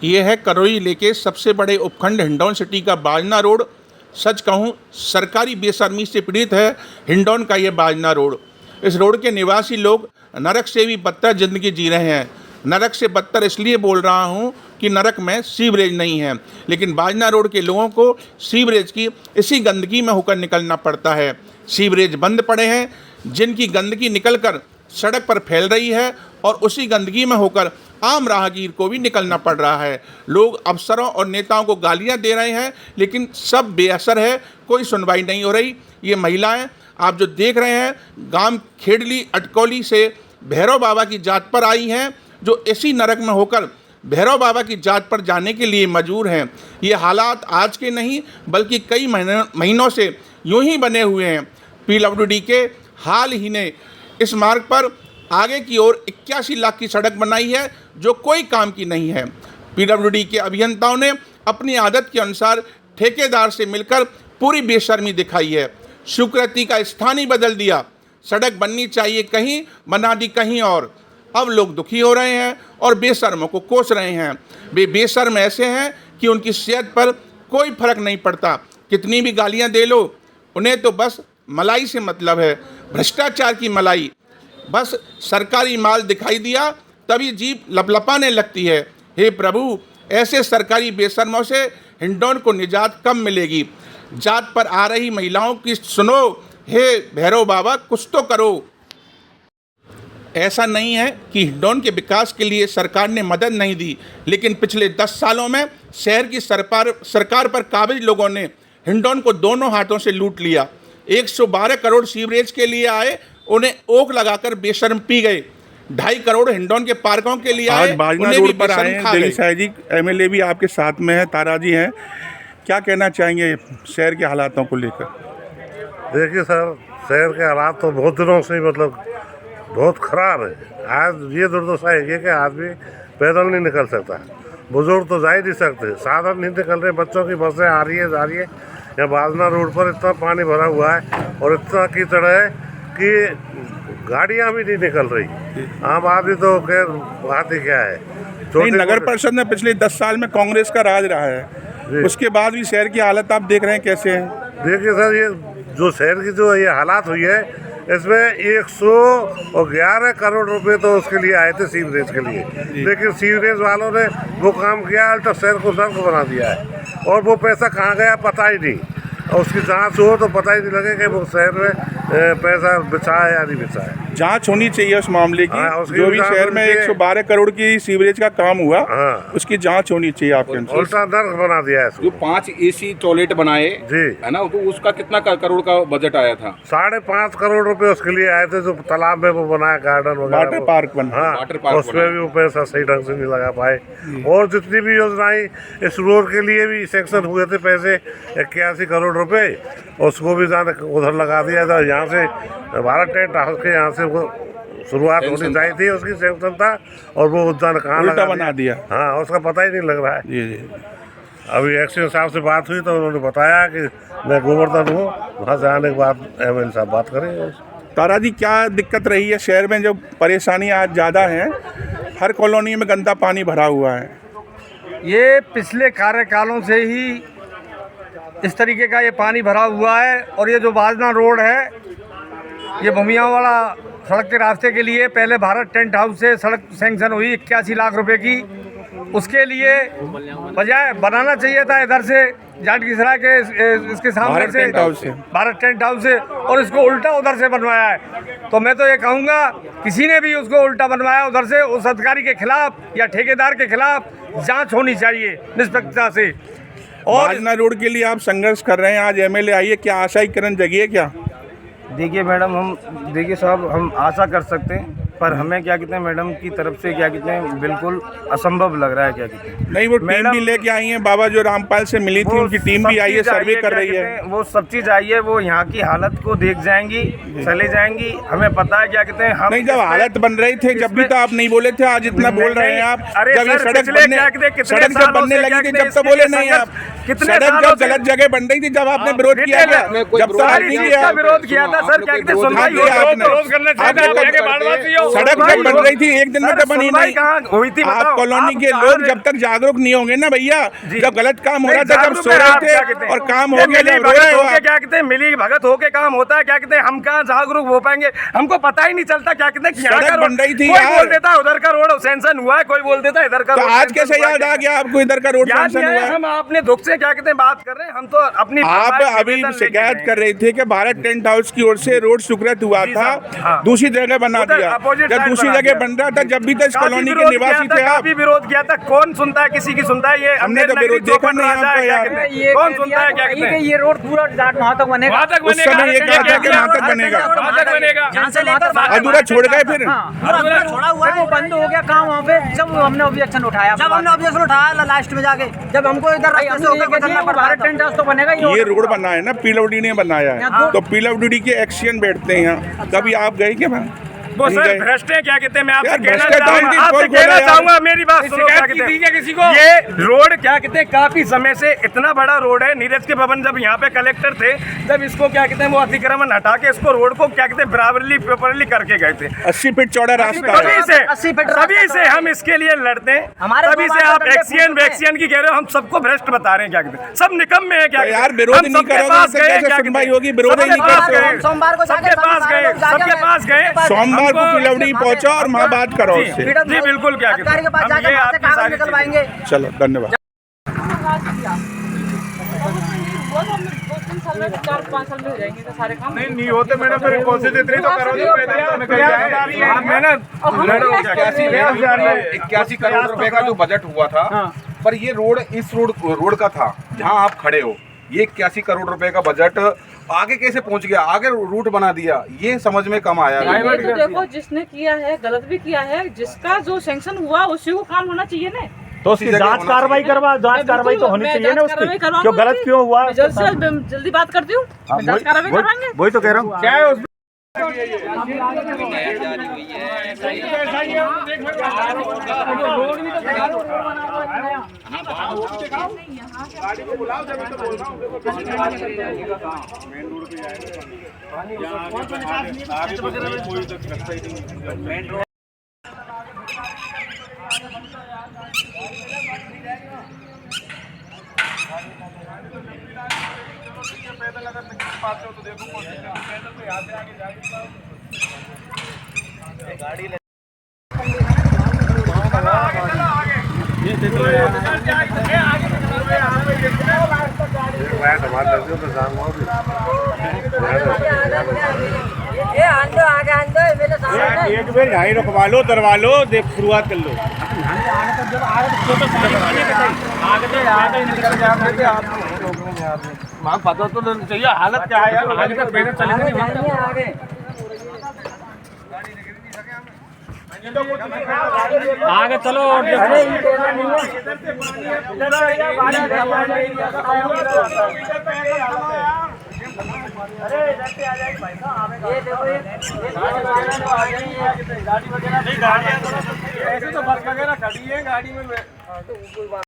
ये है करौली लेके सबसे बड़े उपखंड हिंडौन सिटी का बाजना रोड। सच कहूँ सरकारी बेशर्मी से पीड़ित है हिंडौन का ये बाजना रोड। इस रोड के निवासी लोग नरक से भी बदतर ज़िंदगी जी रहे हैं। नरक से बदतर इसलिए बोल रहा हूँ कि नरक में सीवरेज नहीं है, लेकिन बाजना रोड के लोगों को सीवरेज की इसी गंदगी में होकर निकलना पड़ता है। सीवरेज बंद पड़े हैं, जिनकी गंदगी निकलकर सड़क पर फैल रही है और उसी गंदगी में होकर आम राहगीर को भी निकलना पड़ रहा है। लोग अफसरों और नेताओं को गालियां दे रहे हैं, लेकिन सब बेअसर है, कोई सुनवाई नहीं हो रही। ये महिलाएं आप जो देख रहे हैं गांव खेड़ली अटकौली से भैरव बाबा की जात पर आई हैं, जो इसी नरक में होकर भैरव बाबा की जात पर जाने के लिए मजबूर हैं। ये हालात आज के नहीं बल्कि कई महीनों से यूं ही बने हुए हैं। पीडब्ल्यूडी के हाल ही ने इस मार्ग पर आगे की ओर 81 लाख की सड़क बनाई है, जो कोई काम की नहीं है। पीडब्ल्यूडी के अभियंताओं ने अपनी आदत के अनुसार ठेकेदार से मिलकर पूरी बेशर्मी दिखाई है। स्वीकृति का स्थान ही बदल दिया। सड़क बननी चाहिए कहीं, बना दी कहीं और। अब लोग दुखी हो रहे हैं और बेशर्मों को कोस रहे हैं। वे बेशर्म ऐसे हैं कि उनकी सेहत पर कोई फर्क नहीं पड़ता। कितनी भी गालियां दे लो, उन्हें तो बस मलाई से मतलब है, भ्रष्टाचार की मलाई। बस सरकारी माल दिखाई दिया तभी जीभ लपलपाने लगती है। हे प्रभु, ऐसे सरकारी बेशर्मों से हिंडौन को निजात कब मिलेगी? जात पर आ रही महिलाओं की सुनो, हे भैरव बाबा कुछ तो करो। ऐसा नहीं है कि हिंडौन के विकास के लिए सरकार ने मदद नहीं दी, लेकिन पिछले 10 सालों में शहर की सरकार पर काबिज लोगों ने हिंडौन को दोनों हाथों से लूट लिया। 112 करोड़ सीवरेज के लिए आए, उन्हें ओक लगाकर बेशर्म पी गए। 2.5 करोड़ हिंडौन के पार्कों के लिए आए, उन्हें भी बेशर्म खा गए। शाह जी एमएलए भी आपके साथ में है, तारा जी हैं, क्या कहना चाहेंगे शहर के हालातों को लेकर? देखिए सर, शहर के हालात तो बहुत दिनों से मतलब बहुत ख़राब है। आज ये दुर्दशा है कि आदमी पैदल नहीं निकल सकता, बुजुर्ग तो जा ही नहीं सकते, साधन नहीं निकल रहे, बच्चों की बसें आ रही है जा रही है। यहाँ बाजना रोड पर इतना पानी भरा हुआ है और इतना कीचड़ है कि गाड़ियाँ भी नहीं निकल रही। आम आदमी तो खैर बात ही क्या है। नहीं, नगर परिषद में पिछले 10 साल में कांग्रेस का राज रहा है, उसके बाद भी शहर की हालत आप देख रहे हैं कैसे है। देखिए सर, ये जो शहर की जो ये हालात हुई है, इसमें 111 करोड़ रुपए तो उसके लिए आए थे सीवरेज के लिए, लेकिन सीवरेज वालों ने वो काम किया, अल्टा शहर को नर्क बना दिया है और वो पैसा कहाँ गया पता ही नहीं। और उसकी जांच हो तो पता ही नहीं लगे कि वो शहर में पैसा बिछा है या नहीं बिछा है। जांच होनी चाहिए उस मामले की। जो भी शहर में 112 करोड़ की सीवरेज का काम हुआ, उसकी जांच होनी चाहिए। आपके उल्टा नर्क बना दिया है। जो 5 AC टॉयलेट बनाए जी है ना, तो उसका कितना करोड़ का बजट आया था? 5.5 करोड़ रुपए उसके लिए आए थे। जो तालाब में वो बनाया गार्डन वगैरह, वाटर पार्क बना, हाँ, उसमें भी वो पैसा सही ढंग से नहीं लगा पाए। और जितनी भी योजनाएं इस रोड के लिए भी सेक्शन हुए थे पैसे 81 करोड़ रुपए, उसको भी जाने उधर लगा दिया था। यहाँ से भारत टेंट हाउस के यहाँ से वो शुरुआत होनी चाहिए थी, उसकी सेक्शन था और वो उद्यान कहाँ लगा बना दिया। हाँ, उसका पता ही नहीं लग रहा है। जी। अभी एक्सीडेंट साहब से बात हुई तो उन्होंने बताया कि मैं गोवर्धन हूँ, वहाँ से आने के बाद एमएलए साहब बात करेंगे। तारा जी, क्या दिक्कत रही है शहर में? जो परेशानी आज ज़्यादा है, हर कॉलोनी में गंदा पानी भरा हुआ है। ये पिछले कार्यकालों से ही इस तरीके का ये पानी भरा हुआ है। और ये जो बाजना रोड है, ये भूमिया वाला सड़क के रास्ते के लिए पहले भारत टेंट हाउस से सड़क सैंक्शन हुई 81 लाख रुपए की। उसके लिए बजाय बनाना चाहिए था इधर से जाटकीसराय के इसके सामने से भारत टेंट हाउस से, और इसको उल्टा उधर से बनवाया है। तो मैं तो ये कहूँगा, किसी ने भी उसको उल्टा बनवाया उधर से, उस अधिकारी के खिलाफ या ठेकेदार के खिलाफ जाँच होनी चाहिए निष्पक्षता से। और बाजना रोड के लिए आप संघर्ष कर रहे हैं, आज एमएलए आई है, क्या आशा की किरण जगी है क्या? देखिए मैडम, देखिए साहब, हम आशा कर सकते हैं, पर हमें क्या कहते हैं मैडम की तरफ से क्या कहते हैं बिल्कुल असंभव लग रहा है। क्या कहते हैं नहीं, वो टीम भी लेके आई है, बाबा जो रामपाल से मिली थी उनकी टीम भी आई है, सर्वे कर रही है। वो सब चीज़ आई है, वो यहाँ की हालत को देख जाएंगी, चले जाएंगी। हमें पता है क्या कहते हैं हम नहीं, जब हालत बन रही थे जब भी तो आप नहीं बोले थे, आज इतना बोल रहे हैं आप। जब ये सड़क जब बनने लगी थी जब तो बोले नहीं आप। सड़क जब गलत जगह बन रही थी जब आपने विरोध किया गया, जब तो विरोध किया था सर। क्या कहते हैं सुनवाई सड़क जब बन रही थी एक दिन में तो बनी नहीं। हुई थी आप कॉलोनी के लोग जब तक जागरूक नहीं होंगे ना भैया, जब गलत काम हो रहा था जब सो रहे थे और काम हो गया जब रो रहे हो, क्या कहते हैं मिली भगत होके काम होता है, क्या कहते हैं हम कहाँ जागरूक हो पाएंगे, हमको पता ही नहीं चलता। क्या कहते हैं सड़क बन रही थी, कोई बोल देता उधर का रोड सैंक्शन हुआ है, कोई बोल देता इधर का। तो आज कैसे याद आ गया आपको इधर का रोड सैंक्शन हुआ है? हम अपने दुख से क्या कहते हैं बात कर रहे हैं, हम तो अपनी आप अभी शिकायत कर रहे थे कि भारत टेंट हाउस की ओर से रोड स्वीकृत हुआ था, दूसरी जगह बना दिया। जब दूसरी जगह बन रहा था जब भी तो इस कॉलोनी के निवासी थे आप, विरोध किया था। कौन सुनता है, किसी की सुनता है? ये हमने तो विरोध देखा नहीं आपका यार। कौन सुनता है? क्या कहते हैं ये रोड पूरा वहाँ तक बनेगा, उस समय ये कहा था कि वहाँ तक बनेगा, यहाँ से लेकर अधूरा छोड़ गए फिर। छोड़ा हुआ है, वो बंद हो गया काम वहाँ पे। जब हमने ऑब्जेक्शन उठाया, लास्ट में जाके जब हमको इधर भारत टेंट हाउस तो बनेगा। ये रोड बना है ना पीडब्ल्यूडी ने बनाया है, तो पीडब्ल्यूडी के एक्शन बैठते हैं यहाँ। कभी आप गए क्या वहाँ? वो सर भ्रष्ट है, क्या कहते हैं, मैं आपसे यार, कहना भ्रष्ट चाहूंगा, मेरी बात सुनो। किसी को ये रोड क्या कहते हैं काफी समय से इतना बड़ा रोड है। नीरज के भवन जब यहाँ पे कलेक्टर थे, जब इसको क्या कहते हैं वो अतिक्रमण हटा के इसको रोड को क्या कहते हैं बराबरली प्रॉपरली करके गए थे। 80 फीट चौड़ा रास्ता है। तभी से हम इसके लिए लड़ते हैं। तभी से आप वैक्सीन की कह रहे हो, हम सबको भ्रष्ट बता रहे हैं। क्या कहते हैं सब निकम्मे हैं। क्या यार विरोध नहीं करोगे कैसे सुनवाई होगी? विरोध ही नहीं करते। सोमवार को सबके पास गए सोमवार को पीडब्ल्यूडी पहुंचा और वहाँ बात करो उससे। जी बिल्कुल। क्या कहते हैं निकलवाएंगे। चलो धन्यवाद। 4-5 साल में हो जाएंगे तो सारे काम नहीं होते मैडम, फिर कोशिश इतनी तो करो। 81 करोड़ रुपए का जो बजट हुआ था, पर ये रोड इस रोड का था जहां आप खड़े हो। ये 81 करोड़ रुपए का बजट आगे कैसे पहुंच गया? आगे रूट बना दिया, ये समझ में कम आया। ये तो देखो जिसने किया है गलत भी किया है, जिसका जो सैंक्शन हुआ उसी को काम होना चाहिए ना। तो उसकी जांच कार्रवाई तो होनी चाहिए ना उसकी, क्यों गलत क्यों हुआ? जल्द से जल्दी बात करती हूँ, जांच कार्रवाई करवाएंगे। वही तो कह रहा हूँ। क्या है उसमें? पैदल अगर निकल पाते हो तो देखो, पैदल तो यहाँ से आगे जाके गाड़ी ले एक बार यहाँ रुकवा लो, दरवा लो, देख शुरुआत कर लो। पता तो चाहिए हालत क्या है यार। आगे चलो। अरे इधर से आ जाएगी भाई साहब। ये देखो गाड़ी वगैरह नहीं, गाड़ियाँ ऐसे तो बस वगैरह खड़ी है गाड़ी में।